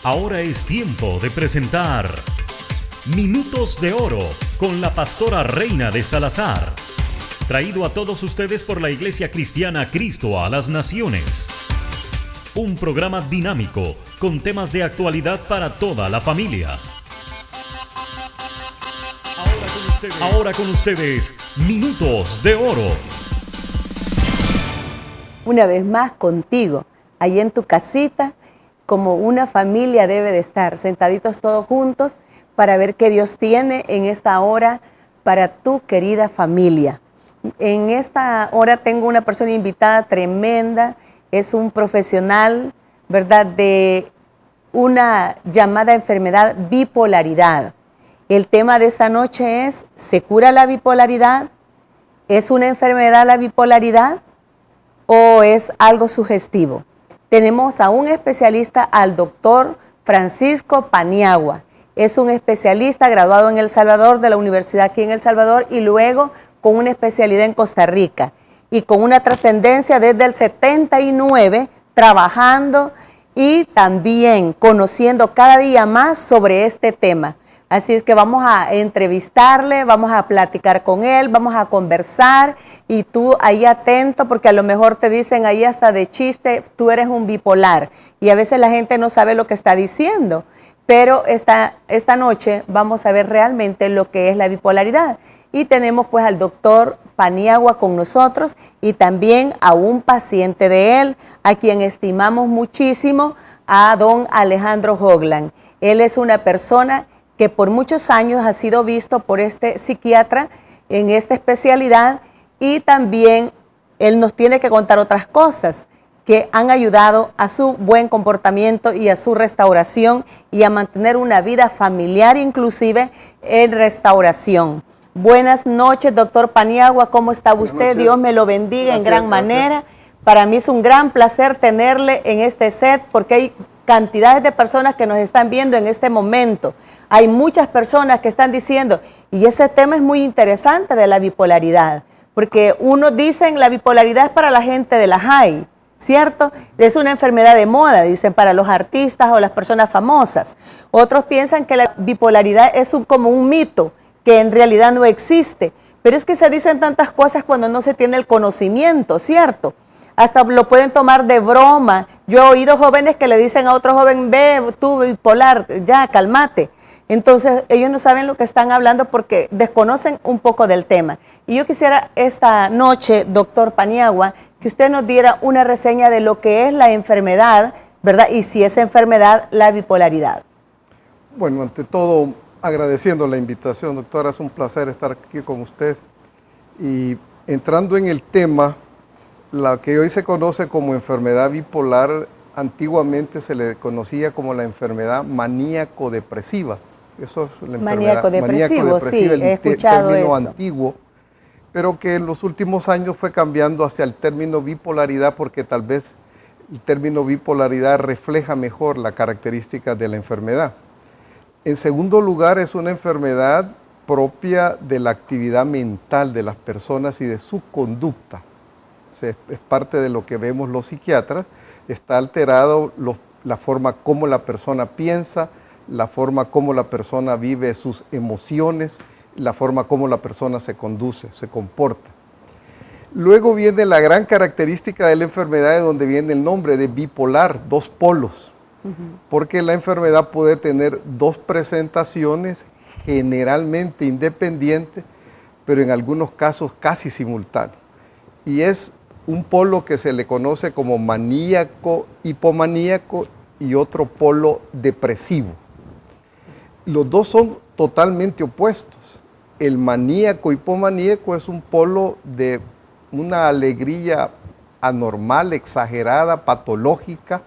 Ahora es tiempo de presentar Minutos de Oro con la pastora Reina de Salazar. Traído a todos ustedes por la Iglesia Cristiana Cristo a las Naciones. Un programa dinámico con temas de actualidad para toda la familia. Ahora con ustedes, Minutos de Oro. Una vez más contigo, ahí en tu casita, como una familia debe de estar, sentaditos todos juntos para ver qué Dios tiene en esta hora para tu querida familia. En esta hora tengo una persona invitada tremenda, es un profesional, ¿verdad?, de una llamada enfermedad bipolaridad. El tema de esta noche es, ¿se cura la bipolaridad? ¿Es una enfermedad la bipolaridad o es algo sugestivo? Tenemos a un especialista, al doctor Francisco Paniagua. Es un especialista graduado en El Salvador, de la universidad aquí en El Salvador, y luego con una especialidad en Costa Rica y con una trascendencia desde el 79 trabajando y también conociendo cada día más sobre este tema. Así es que vamos a entrevistarle, vamos a platicar con él, vamos a conversar y tú ahí atento porque a lo mejor te dicen ahí hasta de chiste, tú eres un bipolar y a veces la gente no sabe lo que está diciendo. Pero esta noche vamos a ver realmente lo que es la bipolaridad. Y tenemos pues al doctor Paniagua con nosotros y también a un paciente de él, a quien estimamos muchísimo, a don Alejandro Hoglan. Él es una persona que por muchos años ha sido visto por este psiquiatra en esta especialidad y también él nos tiene que contar otras cosas que han ayudado a su buen comportamiento y a su restauración y a mantener una vida familiar inclusive en restauración. Buenas noches, doctor Paniagua, ¿cómo está usted? Dios me lo bendiga en gran manera. Para mí es un gran placer tenerle en este set porque hay cantidades de personas que nos están viendo en este momento. Hay muchas personas que están diciendo, y ese tema es muy interesante de la bipolaridad, porque unos dicen la bipolaridad es para la gente de la high, ¿cierto? Es una enfermedad de moda, dicen, para los artistas o las personas famosas. Otros piensan que la bipolaridad es como un mito, que en realidad no existe. Pero es que se dicen tantas cosas cuando no se tiene el conocimiento, ¿cierto? Hasta lo pueden tomar de broma. Yo he oído jóvenes que le dicen a otro joven, ve, tú bipolar, ya, cálmate. Entonces, ellos no saben lo que están hablando porque desconocen un poco del tema. Y yo quisiera esta noche, doctor Paniagua, que usted nos diera una reseña de lo que es la enfermedad, ¿verdad? Y si es enfermedad, la bipolaridad. Bueno, ante todo, agradeciendo la invitación, doctora, es un placer estar aquí con usted. Y entrando en el tema, la que hoy se conoce como enfermedad bipolar, antiguamente se le conocía como la enfermedad maníaco-depresiva. Eso es la maníaco-depresivo, sí, he escuchado término eso. antiguo, pero que en los últimos años fue cambiando hacia el término bipolaridad porque tal vez el término bipolaridad refleja mejor la característica de la enfermedad. En segundo lugar, es una enfermedad propia de la actividad mental de las personas y de su conducta. Es parte de lo que vemos los psiquiatras. Está alterado la forma como la persona piensa, la forma como la persona vive sus emociones, la forma como la persona se conduce, se comporta. Luego viene la gran característica de la enfermedad, de donde viene el nombre de bipolar, dos polos, porque la enfermedad puede tener dos presentaciones generalmente independientes, pero en algunos casos casi simultáneas. Y es un polo que se le conoce como maníaco, hipomaníaco y otro polo depresivo. Los dos son totalmente opuestos. El maníaco hipomaníaco es un polo de una alegría anormal, exagerada, patológica,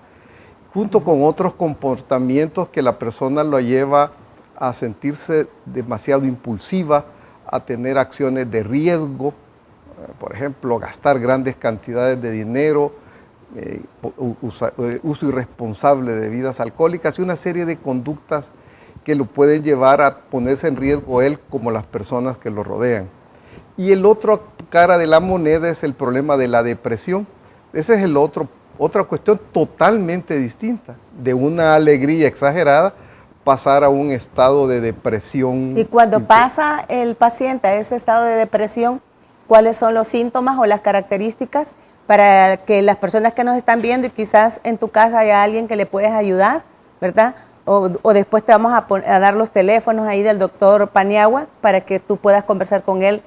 junto con otros comportamientos que la persona lo lleva a sentirse demasiado impulsiva, a tener acciones de riesgo, por ejemplo, gastar grandes cantidades de dinero, uso irresponsable de bebidas alcohólicas y una serie de conductas que lo pueden llevar a ponerse en riesgo él como las personas que lo rodean. Y el otro cara de la moneda es el problema de la depresión. Ese es el otro otra cuestión totalmente distinta, de una alegría exagerada pasar a un estado de depresión. Y cuando pasa el paciente a ese estado de depresión, ¿cuáles son los síntomas o las características para que las personas que nos están viendo y quizás en tu casa haya alguien que le puedes ayudar, ¿verdad? O después te vamos a dar los teléfonos ahí del doctor Paniagua para que tú puedas conversar con él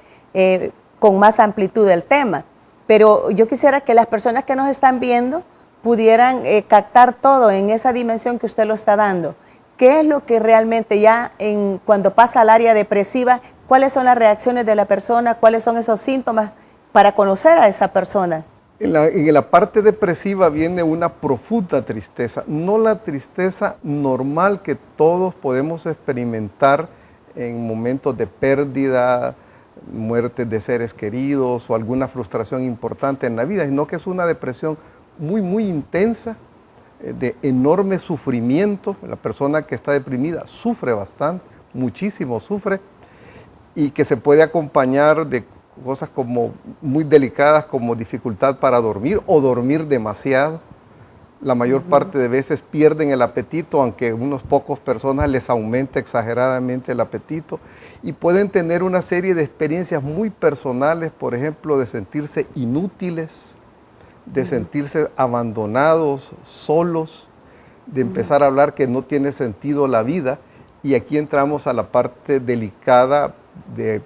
con más amplitud del tema. Pero yo quisiera que las personas que nos están viendo pudieran captar todo en esa dimensión que usted lo está dando. ¿Qué es lo que realmente ya cuando pasa al área depresiva, cuáles son las reacciones de la persona, cuáles son esos síntomas para conocer a esa persona? En la parte depresiva viene una profunda tristeza, no la tristeza normal que todos podemos experimentar en momentos de pérdida, muerte de seres queridos o alguna frustración importante en la vida, sino que es una depresión muy, muy intensa, de enorme sufrimiento. La persona que está deprimida sufre bastante, muchísimo sufre, y que se puede acompañar de cosas como muy delicadas como dificultad para dormir o dormir demasiado. La mayor parte de veces pierden el apetito, aunque a unos pocos personas les aumenta exageradamente el apetito, y pueden tener una serie de experiencias muy personales, por ejemplo, de sentirse inútiles, de sentirse abandonados, solos, de empezar a hablar que no tiene sentido la vida, y aquí entramos a la parte delicada,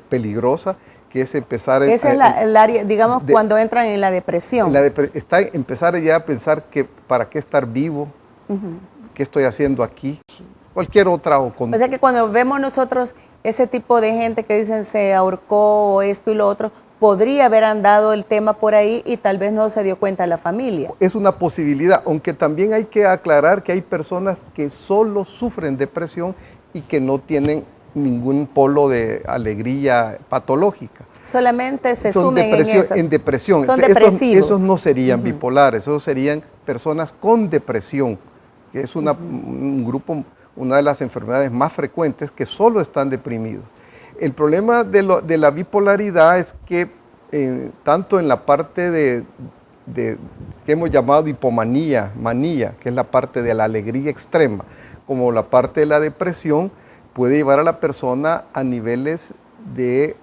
peligrosa, que es empezar... Esa es el área, digamos, cuando entran en la depresión. Empezar ya a pensar que para qué estar vivo, qué estoy haciendo aquí, cualquier otra... O sea que cuando vemos nosotros ese tipo de gente que dicen se ahorcó o esto y lo otro, podría haber andado el tema por ahí y tal vez no se dio cuenta la familia. Es una posibilidad, aunque también hay que aclarar que hay personas que solo sufren depresión y que no tienen ningún polo de alegría patológica. Solamente se sumen en esas. En depresión. Son depresivos. Esos no serían bipolares, esos serían personas con depresión, que es un grupo, una de las enfermedades más frecuentes que solo están deprimidos. El problema de la bipolaridad es que tanto en la parte que hemos llamado hipomanía, manía, que es la parte de la alegría extrema, como la parte de la depresión, puede llevar a la persona a niveles de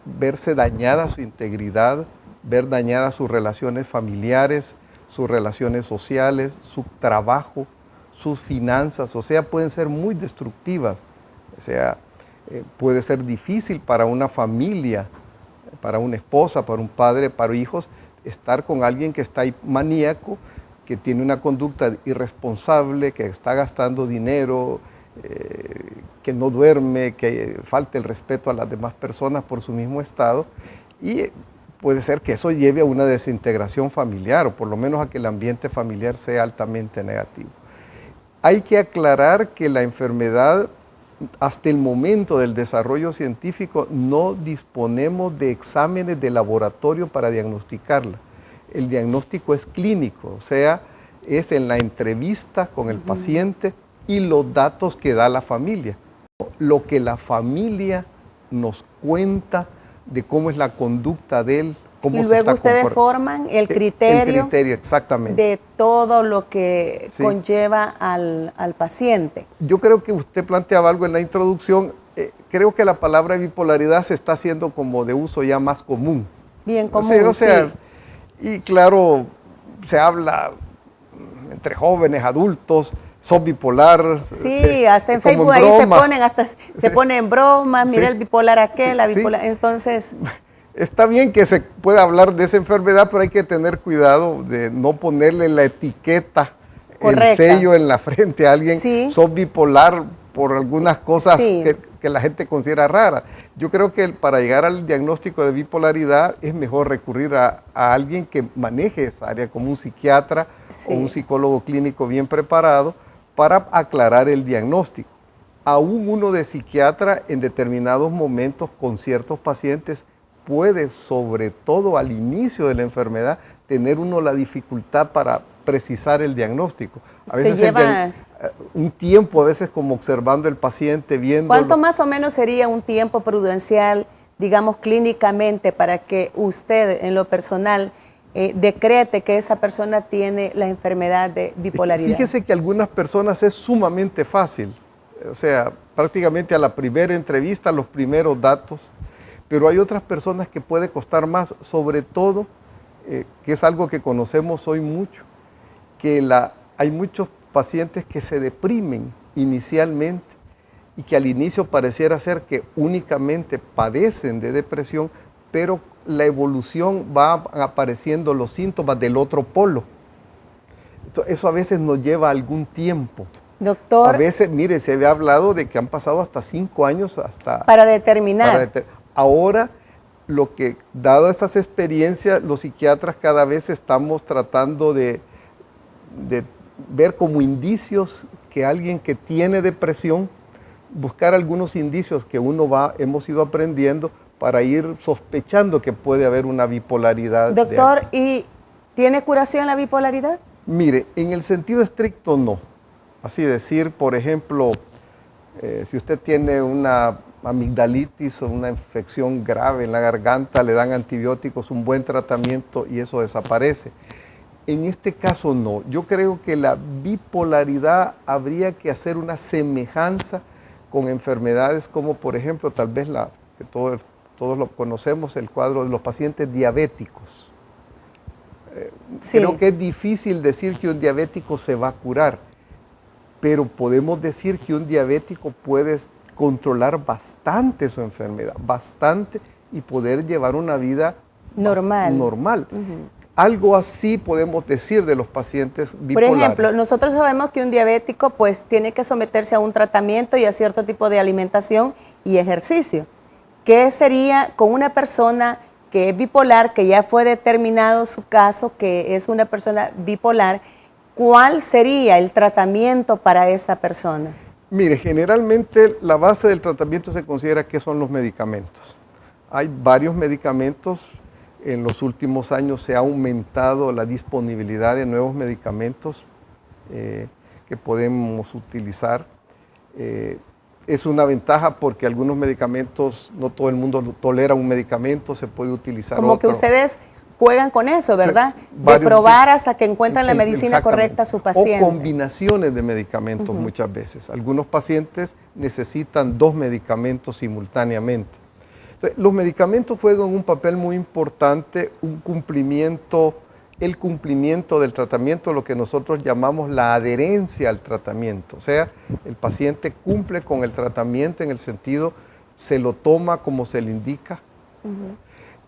verse dañada su integridad, ver dañadas sus relaciones familiares, sus relaciones sociales, su trabajo, sus finanzas, o sea, pueden ser muy destructivas. O sea, puede ser difícil para una familia, para una esposa, para un padre, para hijos, estar con alguien que está maníaco, que tiene una conducta irresponsable, que está gastando dinero, que no duerme, que falta el respeto a las demás personas por su mismo estado, y puede ser que eso lleve a una desintegración familiar, o por lo menos a que el ambiente familiar sea altamente negativo. Hay que aclarar que la enfermedad, hasta el momento del desarrollo científico, no disponemos de exámenes de laboratorio para diagnosticarla. El diagnóstico es clínico, o sea, es en la entrevista con el paciente y los datos que da la familia. Lo que la familia nos cuenta de cómo es la conducta de él, cómo y se luego está ustedes forman el criterio exactamente, de todo lo que conlleva al paciente. Yo creo que usted planteaba algo en la introducción. Creo que la palabra bipolaridad se está haciendo como de uso ya más común. Bien común, sí. Y claro, se habla entre jóvenes, adultos, son bipolar. Sí, hasta en Facebook ahí se ponen bromas, mira el bipolar aquel, la bipolar, entonces... Está bien que se pueda hablar de esa enfermedad, pero hay que tener cuidado de no ponerle la etiqueta, correcta, el sello en la frente a alguien, sos bipolar por algunas cosas que la gente considera raras. Yo creo que para llegar al diagnóstico de bipolaridad es mejor recurrir a alguien que maneje esa área, como un psiquiatra o un psicólogo clínico bien preparado, para aclarar el diagnóstico. Aún uno de psiquiatra en determinados momentos con ciertos pacientes puede, sobre todo al inicio de la enfermedad, tener uno la dificultad para precisar el diagnóstico. A veces se lleva un tiempo, a veces como observando el paciente, viendo... ¿Cuánto más o menos sería un tiempo prudencial, digamos clínicamente, para que usted en lo personal decrete que esa persona tiene la enfermedad de bipolaridad? Fíjese que a algunas personas es sumamente fácil, o sea, prácticamente a la primera entrevista, los primeros datos, pero hay otras personas que puede costar más, sobre todo, que es algo que conocemos hoy mucho, que hay muchos pacientes que se deprimen inicialmente y que al inicio pareciera ser que únicamente padecen de depresión, pero la evolución va apareciendo los síntomas del otro polo. Eso a veces nos lleva algún tiempo. Doctor, A veces, mire, se había hablado de que han pasado hasta 5 años para determinar. Ahora, dado esas experiencias, los psiquiatras cada vez estamos tratando de ver como indicios que alguien que tiene depresión, buscar algunos indicios que hemos ido aprendiendo para ir sospechando que puede haber una bipolaridad. Doctor, ¿y tiene curación la bipolaridad? Mire, en el sentido estricto no. Así decir, por ejemplo, si usted tiene una amigdalitis o una infección grave en la garganta, le dan antibióticos, un buen tratamiento y eso desaparece. En este caso no. Yo creo que la bipolaridad habría que hacer una semejanza con enfermedades como, por ejemplo, tal vez que todos lo conocemos, el cuadro de los pacientes diabéticos. Sí. Creo que es difícil decir que un diabético se va a curar, pero podemos decir que un diabético puede controlar bastante su enfermedad, bastante, y poder llevar una vida normal. Algo así podemos decir de los pacientes bipolares. Por ejemplo, nosotros sabemos que un diabético pues tiene que someterse a un tratamiento y a cierto tipo de alimentación y ejercicio. ¿Qué sería con una persona que es bipolar, que ya fue determinado su caso, que es una persona bipolar? ¿Cuál sería el tratamiento para esa persona? Mire, generalmente la base del tratamiento se considera que son los medicamentos. Hay varios medicamentos. En los últimos años se ha aumentado la disponibilidad de nuevos medicamentos que podemos utilizar. Es una ventaja porque algunos medicamentos, no todo el mundo tolera un medicamento, se puede utilizar como otro. Que ustedes juegan con eso, ¿verdad? De probar hasta que encuentran la medicina correcta a su paciente. O combinaciones de medicamentos muchas veces. Algunos pacientes necesitan 2 medicamentos simultáneamente. Entonces, los medicamentos juegan un papel muy importante, el cumplimiento del tratamiento, lo que nosotros llamamos la adherencia al tratamiento. O sea, el paciente cumple con el tratamiento en el sentido, se lo toma como se le indica.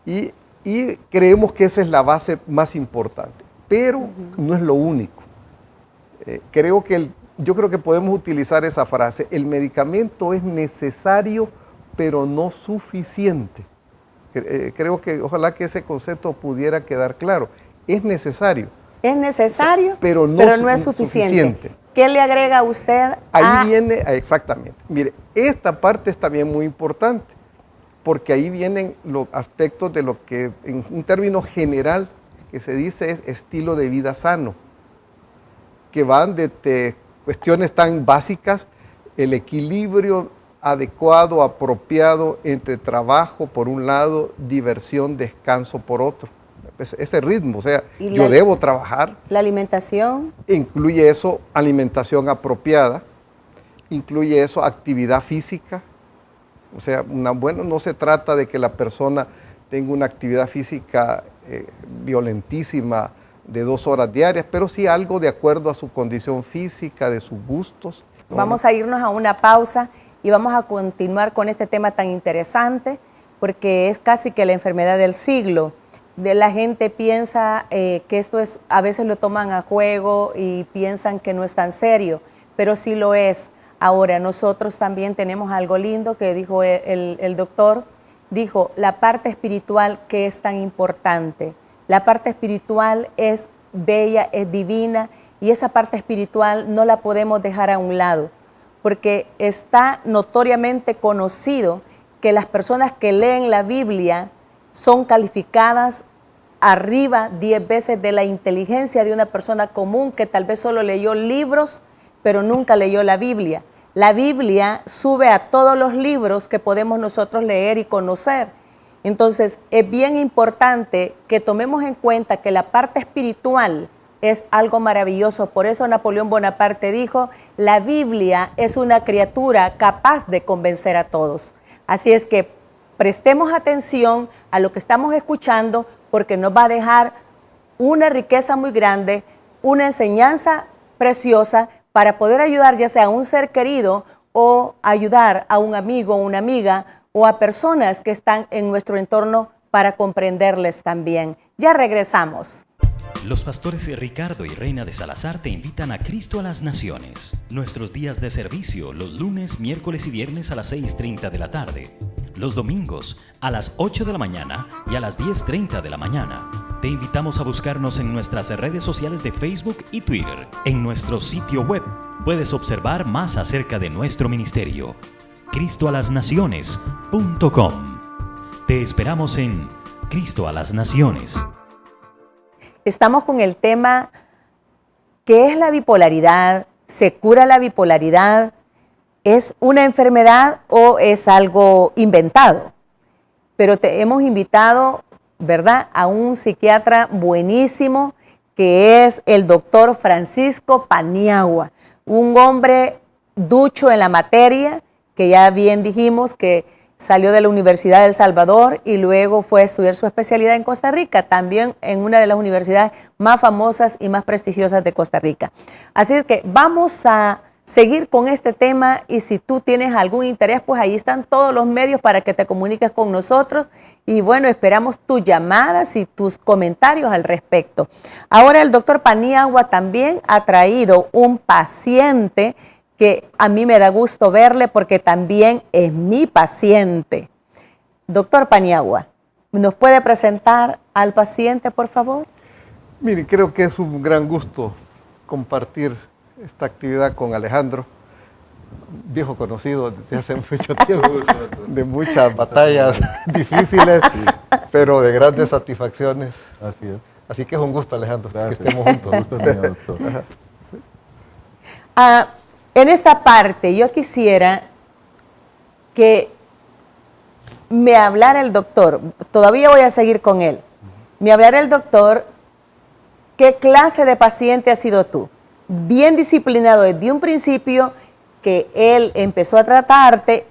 Y creemos que esa es la base más importante, pero no es lo único. Yo creo que podemos utilizar esa frase: el medicamento es necesario, pero no suficiente. Creo que ojalá que ese concepto pudiera quedar claro. Es necesario. Es necesario, pero no es suficiente. ¿Qué le agrega usted Ahí viene, exactamente. Mire, esta parte es también muy importante, porque ahí vienen los aspectos de lo que en un término general que se dice es estilo de vida sano, que van desde cuestiones tan básicas, el equilibrio adecuado, apropiado entre trabajo por un lado, diversión, descanso por otro. Ese ritmo, o sea, yo debo trabajar. La alimentación. Incluye eso, alimentación apropiada, incluye eso, actividad física. O sea, no se trata de que la persona tenga una actividad física violentísima de 2 horas diarias, pero sí algo de acuerdo a su condición física, de sus gustos. Vamos a irnos a una pausa y vamos a continuar con este tema tan interesante, porque es casi que la enfermedad del siglo. La gente piensa que esto es, a veces lo toman a juego y piensan que no es tan serio, pero sí lo es. Ahora, nosotros también tenemos algo lindo que dijo el doctor, dijo la parte espiritual, que es tan importante. La parte espiritual es bella, es divina, y esa parte espiritual no la podemos dejar a un lado, porque está notoriamente conocido que las personas que leen la Biblia son calificadas arriba 10 veces de la inteligencia de una persona común que tal vez solo leyó libros, pero nunca leyó la Biblia. La Biblia sube a todos los libros que podemos nosotros leer y conocer. Entonces, es bien importante que tomemos en cuenta que la parte espiritual es algo maravilloso. Por eso Napoleón Bonaparte dijo, la Biblia es una criatura capaz de convencer a todos. Así es que prestemos atención a lo que estamos escuchando, porque nos va a dejar una riqueza muy grande, una enseñanza preciosa para poder ayudar ya sea a un ser querido o ayudar a un amigo o una amiga o a personas que están en nuestro entorno para comprenderles también. Ya regresamos. Los pastores Ricardo y Reina de Salazar te invitan a Cristo a las Naciones. Nuestros días de servicio, los lunes, miércoles y viernes a las 6:30 de la tarde. Los domingos a las 8 de la mañana y a las 10:30 de la mañana. Te invitamos a buscarnos en nuestras redes sociales de Facebook y Twitter. En nuestro sitio web puedes observar más acerca de nuestro ministerio. cristoalasnaciones.com. Te esperamos en Cristo a las Naciones. Estamos con el tema, ¿qué es la bipolaridad? ¿Se cura la bipolaridad? ¿Es una enfermedad o es algo inventado? Pero te hemos invitado, ¿verdad?, a un psiquiatra buenísimo que es el doctor Francisco Paniagua, un hombre ducho en la materia, que ya bien dijimos que salió de la Universidad de El Salvador y luego fue a estudiar su especialidad en Costa Rica, también en una de las universidades más famosas y más prestigiosas de Costa Rica. Así es que vamos a seguir con este tema, y si tú tienes algún interés, pues ahí están todos los medios para que te comuniques con nosotros, y bueno, esperamos tus llamadas y tus comentarios al respecto. Ahora el doctor Paniagua también ha traído un paciente que a mí me da gusto verle porque también es mi paciente. Doctor Paniagua, ¿nos puede presentar al paciente, por favor? Mire, creo que es un gran gusto compartir esta actividad con Alejandro, viejo conocido desde hace mucho tiempo, de muchas batallas difíciles, sí, pero de grandes satisfacciones. Así es. Así que es un gusto, Alejandro, Gracias. que estemos juntos. Gusto mío, doctor. En esta parte yo quisiera que me hablara el doctor, todavía voy a seguir con él, me hablara el doctor, ¿qué clase de paciente has sido tú? Bien disciplinado desde un principio que él empezó a tratarte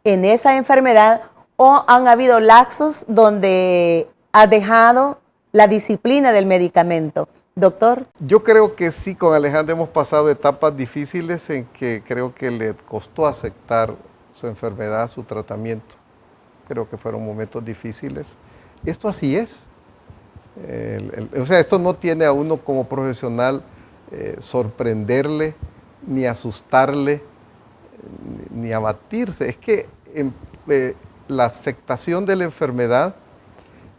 en esa enfermedad, o han habido lapsos donde has dejado la disciplina del medicamento. Doctor. Yo creo que sí, con Alejandro hemos pasado etapas difíciles en que creo que le costó aceptar su enfermedad, su tratamiento. Creo que fueron momentos difíciles. Esto así es. O sea, esto no tiene a uno como profesional sorprenderle, ni asustarle, ni abatirse. Es que la aceptación de la enfermedad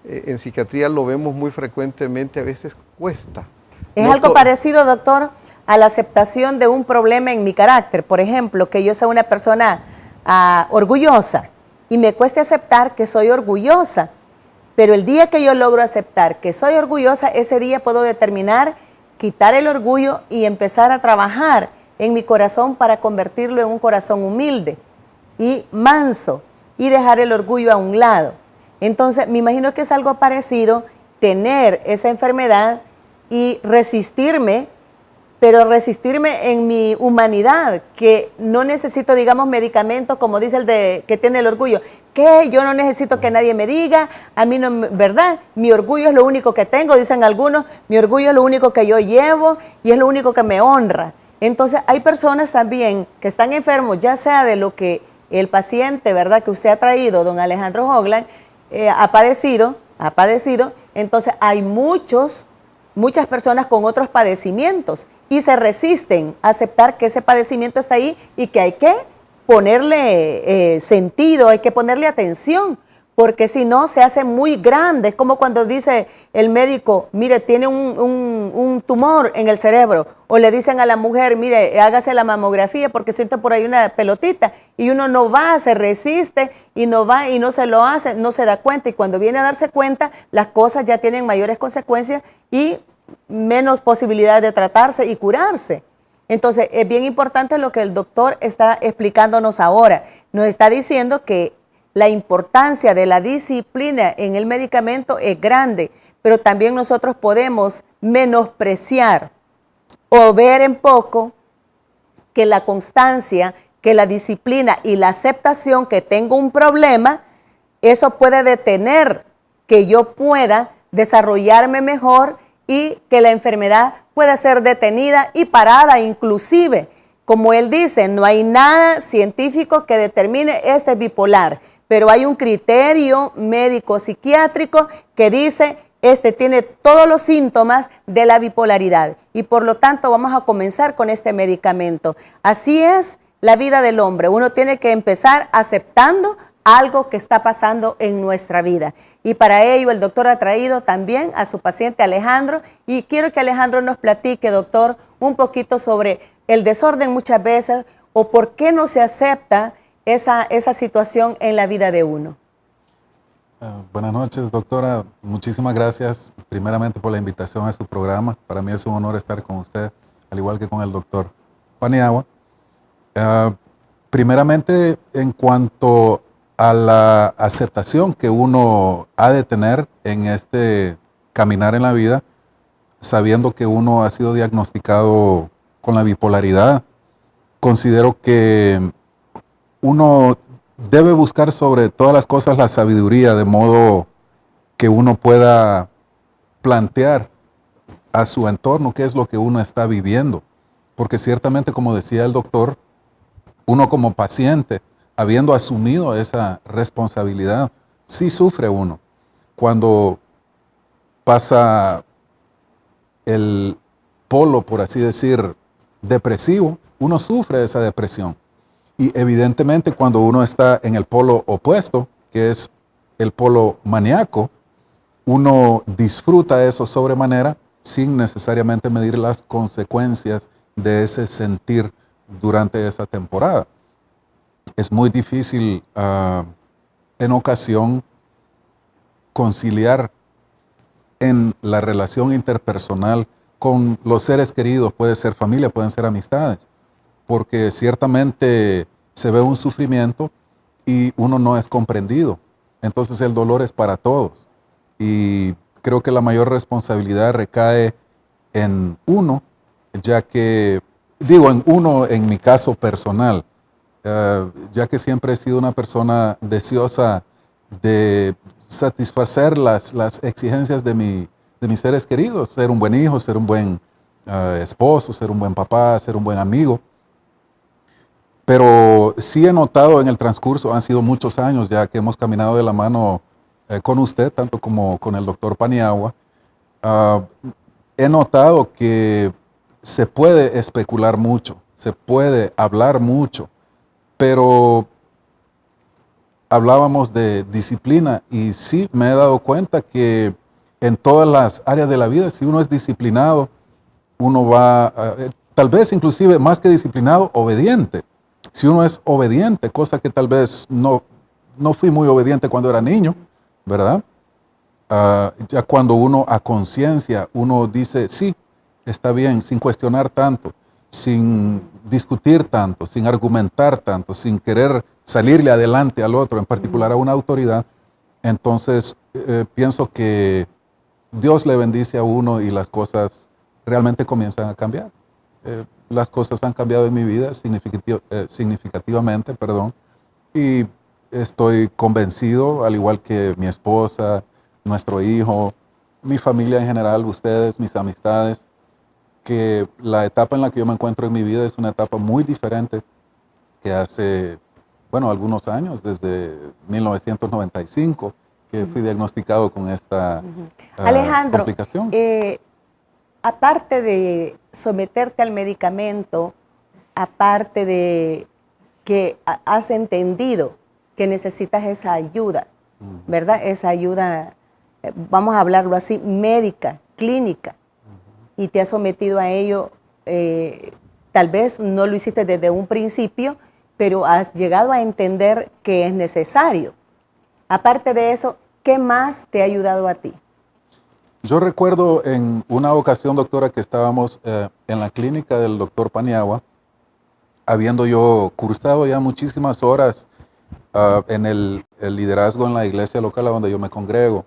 en psiquiatría lo vemos muy frecuentemente, a veces cuesta. Es algo parecido, doctor, a la aceptación de un problema en mi carácter. Por ejemplo, que yo sea una persona orgullosa y me cueste aceptar que soy orgullosa. Pero el día que yo logro aceptar que soy orgullosa, ese día puedo determinar quitar el orgullo y empezar a trabajar en mi corazón para convertirlo en un corazón humilde y manso y dejar el orgullo a un lado. Entonces, me imagino que es algo parecido tener esa enfermedad y resistirme, pero resistirme en mi humanidad, que no necesito, digamos, medicamentos, como dice el que tiene el orgullo, que yo no necesito que nadie me diga, a mí no, ¿verdad? Mi orgullo es lo único que tengo, dicen algunos, mi orgullo es lo único que yo llevo y es lo único que me honra. Entonces, hay personas también que están enfermos, ya sea de lo que el paciente, ¿verdad?, que usted ha traído, don Alejandro Hogland, ha padecido, entonces hay muchas personas con otros padecimientos y se resisten a aceptar que ese padecimiento está ahí y que hay que ponerle sentido, hay que ponerle atención, porque si no se hace muy grande. Es como cuando dice el médico, mire, tiene un tumor en el cerebro, o le dicen a la mujer, mire, hágase la mamografía porque siente por ahí una pelotita, y uno no va, se resiste y no va y no se lo hace, no se da cuenta, y cuando viene a darse cuenta, las cosas ya tienen mayores consecuencias y menos posibilidades de tratarse y curarse. Entonces, es bien importante lo que el doctor está explicándonos ahora. Nos está diciendo que la importancia de la disciplina en el medicamento es grande, pero también nosotros podemos menospreciar o ver en poco que la constancia, que la disciplina y la aceptación que tengo un problema, eso puede detener que yo pueda desarrollarme mejor y que la enfermedad pueda ser detenida y parada inclusive. Como él dice, no hay nada científico que determine este bipolar, pero hay un criterio médico psiquiátrico que dice este tiene todos los síntomas de la bipolaridad y por lo tanto vamos a comenzar con este medicamento. Así es la vida del hombre, uno tiene que empezar aceptando algo que está pasando en nuestra vida. Y para ello el doctor ha traído también a su paciente Alejandro y quiero que Alejandro nos platique, doctor, un poquito sobre el desorden muchas veces o por qué no se acepta esa situación en la vida de uno. Buenas noches, doctora. Muchísimas gracias primeramente por la invitación a su programa. Para mí es un honor estar con usted, al igual que con el doctor Paniagua. Primeramente, en cuanto a la aceptación que uno ha de tener en este caminar en la vida, sabiendo que uno ha sido diagnosticado con la bipolaridad, considero que uno debe buscar sobre todas las cosas la sabiduría, de modo que uno pueda plantear a su entorno qué es lo que uno está viviendo. Porque ciertamente, como decía el doctor, uno como paciente, habiendo asumido esa responsabilidad, sí sufre uno. Cuando pasa el polo, por así decir, depresivo, uno sufre esa depresión. Y evidentemente cuando uno está en el polo opuesto, que es el polo maníaco, uno disfruta eso sobremanera sin necesariamente medir las consecuencias de ese sentir durante esa temporada. Es muy difícil en ocasión conciliar en la relación interpersonal con los seres queridos, puede ser familia, pueden ser amistades, porque ciertamente se ve un sufrimiento y uno no es comprendido. Entonces el dolor es para todos. Y creo que la mayor responsabilidad recae en uno, ya que, digo en uno en mi caso personal, ya que siempre he sido una persona deseosa de satisfacer las exigencias de mis seres queridos, ser un buen hijo, ser un buen esposo, ser un buen papá, ser un buen amigo. Pero sí he notado en el transcurso, han sido muchos años ya que hemos caminado de la mano con usted, tanto como con el doctor Paniagua, he notado que se puede especular mucho, se puede hablar mucho, pero hablábamos de disciplina y sí me he dado cuenta que en todas las áreas de la vida, si uno es disciplinado, uno va, tal vez inclusive más que disciplinado, obediente. Si uno es obediente, cosa que tal vez no fui muy obediente cuando era niño, ¿verdad? Ya cuando uno a conciencia, uno dice, sí, está bien, sin cuestionar tanto, sin discutir tanto, sin argumentar tanto, sin querer salirle adelante al otro, en particular a una autoridad, entonces pienso que Dios le bendice a uno y las cosas realmente comienzan a cambiar. Las cosas han cambiado en mi vida significativamente, y estoy convencido, al igual que mi esposa, nuestro hijo, mi familia en general, ustedes, mis amistades, que la etapa en la que yo me encuentro en mi vida es una etapa muy diferente que hace, bueno, algunos años, desde 1995, que fui diagnosticado con esta Alejandro, complicación. Aparte de someterte al medicamento, aparte de que has entendido que necesitas esa ayuda, ¿verdad? Esa ayuda, vamos a hablarlo así, médica, clínica, y te has sometido a ello, tal vez no lo hiciste desde un principio, pero has llegado a entender que es necesario. Aparte de eso, ¿qué más te ha ayudado a ti? Yo recuerdo en una ocasión, doctora, que estábamos en la clínica del doctor Paniagua, habiendo yo cursado ya muchísimas horas en el liderazgo en la iglesia local a donde yo me congrego.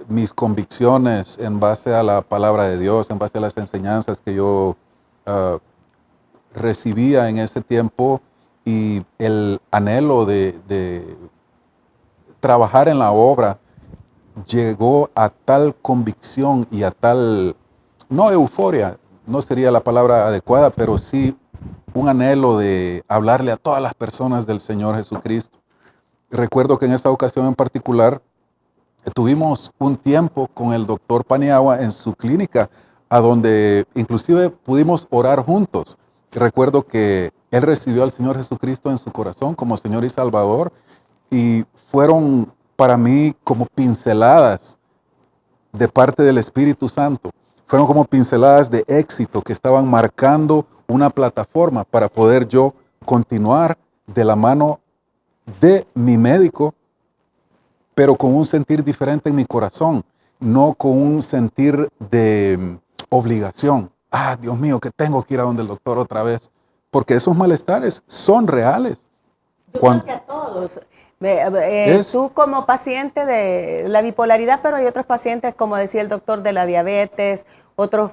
Mis convicciones en base a la palabra de Dios, en base a las enseñanzas que yo recibía en ese tiempo y el anhelo de trabajar en la obra llegó a tal convicción y a tal, no euforia, no sería la palabra adecuada, pero sí un anhelo de hablarle a todas las personas del Señor Jesucristo. Recuerdo que en esa ocasión en particular tuvimos un tiempo con el doctor Paniagua en su clínica, a donde inclusive pudimos orar juntos. Recuerdo que él recibió al Señor Jesucristo en su corazón como Señor y Salvador, y fueron para mí como pinceladas de parte del Espíritu Santo. Fueron como pinceladas de éxito que estaban marcando una plataforma para poder yo continuar de la mano de mi médico, pero con un sentir diferente en mi corazón, no con un sentir de obligación. Ah, Dios mío, que tengo que ir a donde el doctor otra vez, porque esos malestares son reales. Yo creo que a todos. Tú como paciente de la bipolaridad, pero hay otros pacientes, como decía el doctor, de la diabetes, otros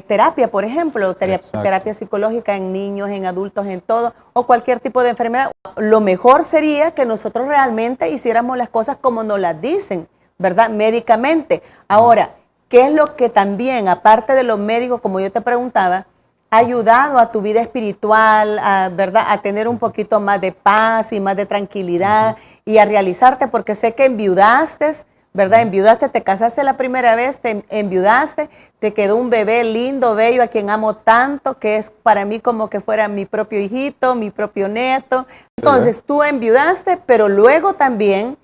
terapia, por ejemplo, terapia psicológica en niños, en adultos, en todo, o cualquier tipo de enfermedad. Lo mejor sería que nosotros realmente hiciéramos las cosas como nos las dicen, ¿verdad? Médicamente. Ahora, ¿qué es lo que también, aparte de los médicos, como yo te preguntaba, ha ayudado a tu vida espiritual, ¿verdad? A tener un poquito más de paz y más de tranquilidad y a realizarte? Porque sé que enviudaste, ¿verdad? Enviudaste, te casaste la primera vez, te enviudaste, te quedó un bebé lindo, bello, a quien amo tanto, que es para mí como que fuera mi propio hijito, mi propio nieto. Entonces tú enviudaste, pero luego también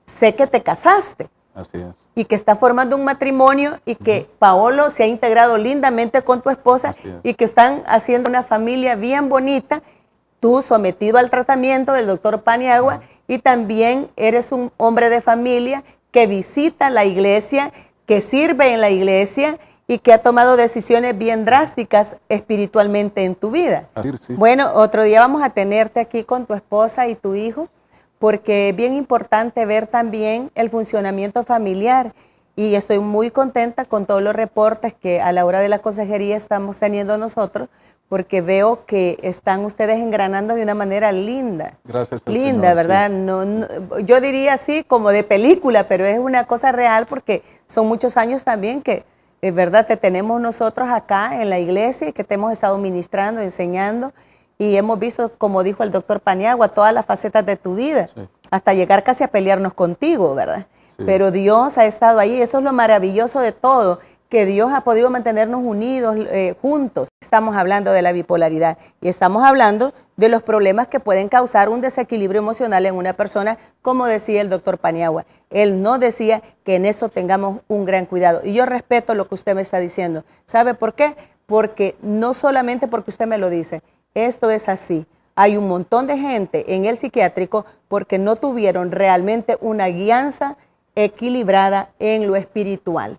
sé que te casaste. Así es. Y que está formando un matrimonio y que Paolo se ha integrado lindamente con tu esposa y que están haciendo una familia bien bonita, tú sometido al tratamiento del doctor Paniagua y también eres un hombre de familia que visita la iglesia, que sirve en la iglesia y que ha tomado decisiones bien drásticas espiritualmente en tu vida. Sí. Bueno, otro día vamos a tenerte aquí con tu esposa y tu hijo, porque es bien importante ver también el funcionamiento familiar y estoy muy contenta con todos los reportes que a la hora de la consejería estamos teniendo nosotros, porque veo que están ustedes engranando de una manera linda. Gracias al linda, Señor, ¿verdad? sí. No, yo diría así como de película, pero es una cosa real porque son muchos años también que, es verdad, te tenemos nosotros acá en la iglesia y que te hemos estado ministrando, enseñando. Y hemos visto, como dijo el doctor Paniagua, todas las facetas de tu vida, hasta llegar casi a pelearnos contigo, ¿verdad? Sí. Pero Dios ha estado ahí, eso es lo maravilloso de todo, que Dios ha podido mantenernos unidos, juntos. Estamos hablando de la bipolaridad y estamos hablando de los problemas que pueden causar un desequilibrio emocional en una persona, como decía el doctor Paniagua. Él no decía que en eso tengamos un gran cuidado. Y yo respeto lo que usted me está diciendo. ¿Sabe por qué? Porque no solamente porque usted me lo dice, esto es así. Hay un montón de gente en el psiquiátrico porque no tuvieron realmente una guianza equilibrada en lo espiritual.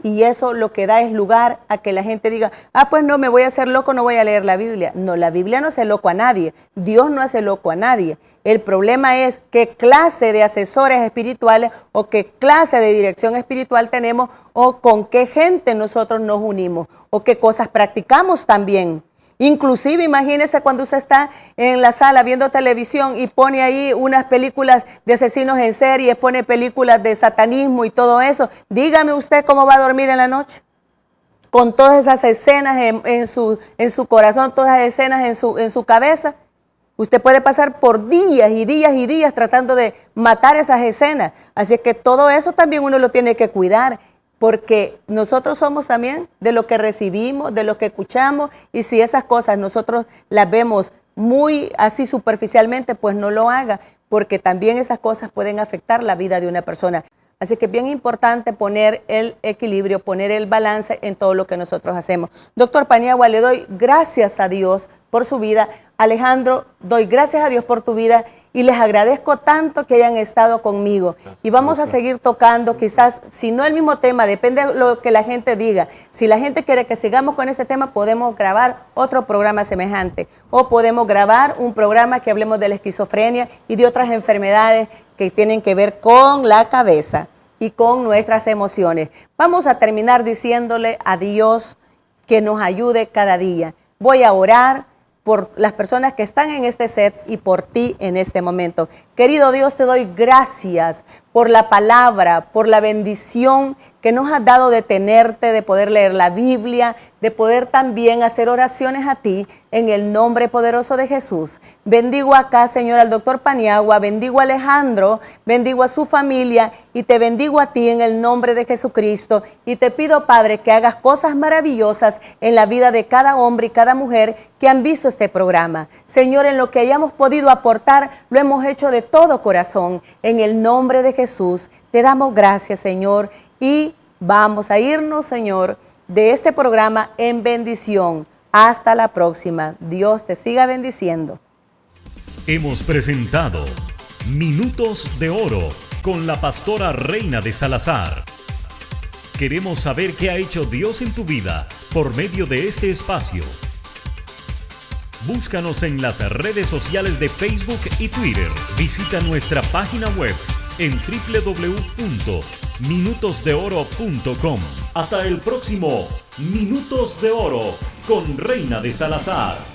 Y eso lo que da es lugar a que la gente diga, pues no, me voy a hacer loco, no voy a leer la Biblia. No, la Biblia no hace loco a nadie. Dios no hace loco a nadie. El problema es qué clase de asesores espirituales o qué clase de dirección espiritual tenemos o con qué gente nosotros nos unimos o qué cosas practicamos también. Inclusive imagínese cuando usted está en la sala viendo televisión y pone ahí unas películas de asesinos en serie, pone películas de satanismo y todo eso. Dígame usted cómo va a dormir en la noche. Con todas esas escenas en su corazón, todas esas escenas en su cabeza. Usted puede pasar por días y días y días tratando de matar esas escenas. Así que todo eso también uno lo tiene que cuidar. Porque nosotros somos también de lo que recibimos, de lo que escuchamos, y si esas cosas nosotros las vemos muy así superficialmente, pues no lo haga, porque también esas cosas pueden afectar la vida de una persona. Así que es bien importante poner el equilibrio, poner el balance en todo lo que nosotros hacemos. Doctor Paniagua, le doy gracias a Dios por su vida. Alejandro, doy gracias a Dios por tu vida y les agradezco tanto que hayan estado conmigo. Y vamos a seguir tocando, quizás, si no el mismo tema, depende de lo que la gente diga. Si la gente quiere que sigamos con ese tema, podemos grabar otro programa semejante. O podemos grabar un programa que hablemos de la esquizofrenia y de otras enfermedades que tienen que ver con la cabeza y con nuestras emociones. Vamos a terminar diciéndole a Dios que nos ayude cada día. Voy a orar por las personas que están en este set y por ti en este momento. Querido Dios, te doy gracias por la palabra, por la bendición que nos has dado de tenerte, de poder leer la Biblia, de poder también hacer oraciones a ti en el nombre poderoso de Jesús. Bendigo acá, Señor, al doctor Paniagua, bendigo a Alejandro, bendigo a su familia y te bendigo a ti en el nombre de Jesucristo. Y te pido, Padre, que hagas cosas maravillosas en la vida de cada hombre y cada mujer que han visto este programa. Señor, en lo que hayamos podido aportar, lo hemos hecho de todo corazón. En el nombre de Jesús, te damos gracias, Señor, y vamos a irnos, Señor, de este programa en bendición. Hasta la próxima. Dios te siga bendiciendo. Hemos presentado Minutos de Oro con la pastora Reina de Salazar. Queremos saber qué ha hecho Dios en tu vida por medio de este espacio. Búscanos en las redes sociales de Facebook y Twitter. Visita nuestra página web en www.minutosdeoro.com. Hasta el próximo Minutos de Oro con Reina de Salazar.